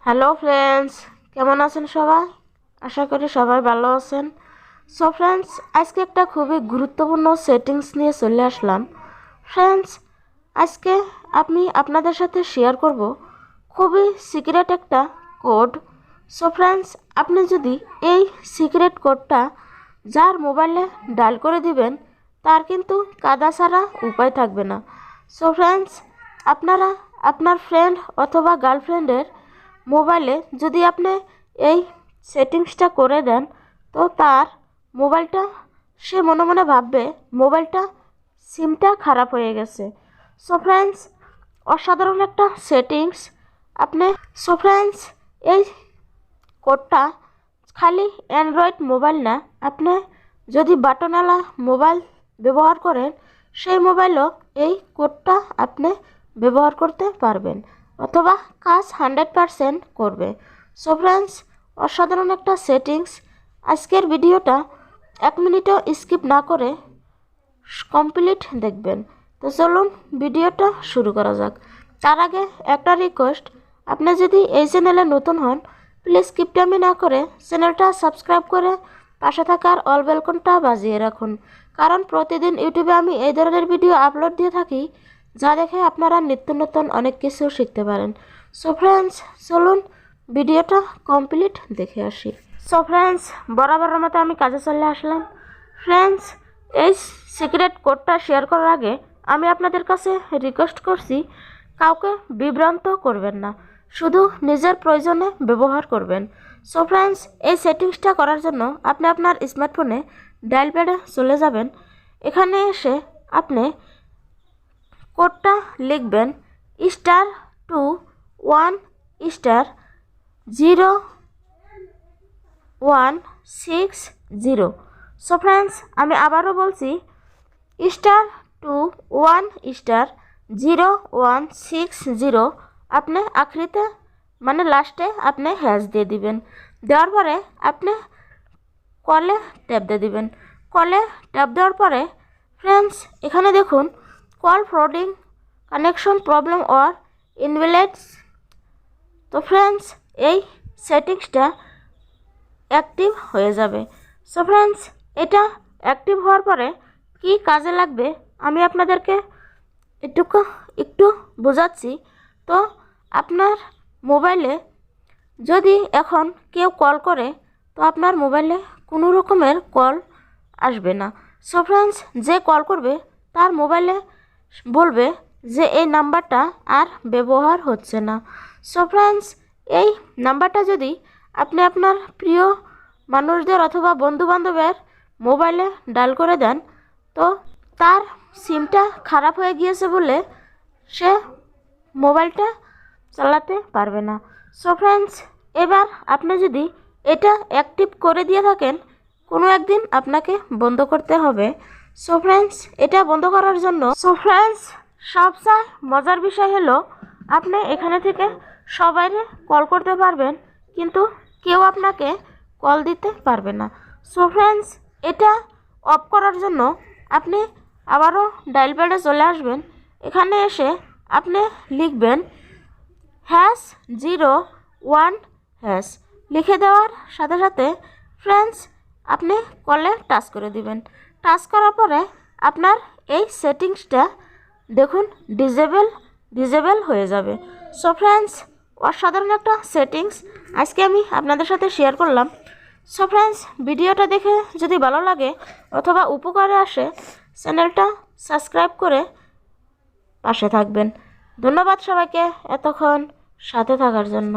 Hello friends, কেমন আছেন সবাই? আশা করি সবাই ভালো আছেন। সো ফ্রেন্ডস, আজকে একটা খুবই গুরুত্বপূর্ণ সেটিংস নিয়ে চলে আসলাম। ফ্রেন্ডস, আজকে আমি আপনাদের সাথে শেয়ার করব খুবই সিক্রেট একটা কোড। সো ফ্রেন্ডস, আপনি যদি এই সিক্রেট কোডটা যার মোবাইলে ডায়াল করে দিবেন, তার কিন্তু কাদা ছাড়া উপায় থাকবে না। সো ফ্রেন্ডস, আপনারা আপনার ফ্রেন্ড অথবা গার্লফ্রেন্ডের মোবাইলে যদি আপনি এই সেটিংসটা করে দেন, তো তার মোবাইলটা সে মনে মনে ভাববে মোবাইলটা সিমটা খারাপ হয়ে গেছে। সো ফ্রেন্ডস, অসাধারণ একটা সেটিংস আপনি। সো ফ্রেন্ডস, এই কোডটা খালি অ্যান্ড্রয়েড মোবাইল না, আপনি যদি বাটনওয়ালা মোবাইল ব্যবহার করেন, সেই মোবাইলও এই কোডটা আপনি ব্যবহার করতে পারবেন অথবা কাজ 100% করবে। সো ফ্রেন্ডস, অসাধারণ একটা সেটিংস। আজকের ভিডিওটা 1 মিনিটও স্কিপ না করে কমপ্লিট দেখবেন। তো চলুন ভিডিওটা শুরু করা যাক। তার আগে একটা রিকোয়েস্ট, আপনি যদি এই চ্যানেলে নতুন হন, প্লিজ কিপটামি না করে চ্যানেলটা সাবস্ক্রাইব করে পাশে থাকার অল বেলকনটা বাজিয়ে রাখুন, কারণ প্রতিদিন ইউটিউবে আমি এই ধরনের ভিডিও আপলোড দিয়ে থাকি, যা দেখে আপনারা নিত্য নতুন অনেক কিছু শিখতে পারেন। সো ফ্রেন্ডস, চলুন ভিডিওটা কমপ্লিট দেখে আসি। সো ফ্রেন্ডস, বরাবরের মতো আমি কাজে চলে আসলাম। ফ্রেন্ডস, এই সিক্রেট কোডটা শেয়ার করার আগে আমি আপনাদের কাছে রিকোয়েস্ট করছি, কাউকে বিভ্রান্ত করবেন না, শুধু নিজের প্রয়োজনে ব্যবহার করবেন। সো ফ্রেন্ডস, এই সেটিংসটা করার জন্য আপনি আপনার স্মার্টফোনে ডায়াল প্যাডে চলে যাবেন। এখানে এসে আপনি কোডটা লিখবেন *21*0*160। সো ফ্রেন্ডস, আমি আবারও বলছি *21*0*160। আপনি আখরিতে মানে লাস্টে আপনি হ্যাশ দিয়ে দিবেন। দেওয়ার পরে আপনি কলে ট্যাপ দিয়ে দিবেন। কলে ট্যাপ দেওয়ার পরে ফ্রেন্ডস, এখানে দেখুন call forwarding, connection problem or invalid. তো ফ্রেন্ডস, এই সেটিংসটা অ্যাক্টিভ হয়ে যাবে। সো ফ্রেন্ডস, এটা অ্যাক্টিভ হওয়ার পরে কি কাজে লাগবে আমি আপনাদেরকে একটু বোঝাচ্ছি। তো আপনার মোবাইলে যদি এখন কেউ কল করে, তো আপনার মোবাইলে কোনো রকমের কল আসবে না। সো ফ্রেন্ডস, যে কল করবে তার মোবাইলে বলবে যে এই নাম্বারটা আর ব্যবহার হচ্ছে না। সো ফ্রেন্ডস, এই নাম্বারটা যদি আপনি আপনার প্রিয় মানুষদের অথবা বন্ধুবান্ধবের মোবাইলে ডায়াল করে দেন, তো তার সিমটা খারাপ হয়ে গিয়েছে বলে সে মোবাইলটা চালাতে পারবে না। সো ফ্রেন্ডস, এবার আপনি যদি এটা অ্যাক্টিভ করে দিয়ে থাকেন, কোনো একদিন আপনাকে বন্ধ করতে হবে। সো ফ্রেন্ডস, এটা বন্ধ করার জন্য সবচেয়ে মজার বিষয় হলো আপনি এখানে থেকে সবাইকে কল করতে পারবেন, কিন্তু কেউ আপনাকে কল দিতে পারবে না। সো ফ্রেন্ডস, এটা অফ করার জন্য আপনি আবারও ডায়াল প্যাডে চলে আসবেন। এখানে এসে আপনি লিখবেন #01#। লিখে দেওয়ার সাথে সাথে ফ্রেন্ডস, আপনি কলে টাচ করে দিবেন। টাচ করার পরে আপনার এই সেটিংসটা দেখুন ডিজেবল হয়ে যাবে। সো ফ্রেন্ডস, অসাধারণ একটা সেটিংস আজকে আমি আপনাদের সাথে শেয়ার করলাম। সো ফ্রেন্ডস, ভিডিওটা দেখে যদি ভালো লাগে অথবা উপকারে আসে, চ্যানেলটা সাবস্ক্রাইব করে পাশে থাকবেন। ধন্যবাদ সবাইকে এতক্ষণ সাথে থাকার জন্য।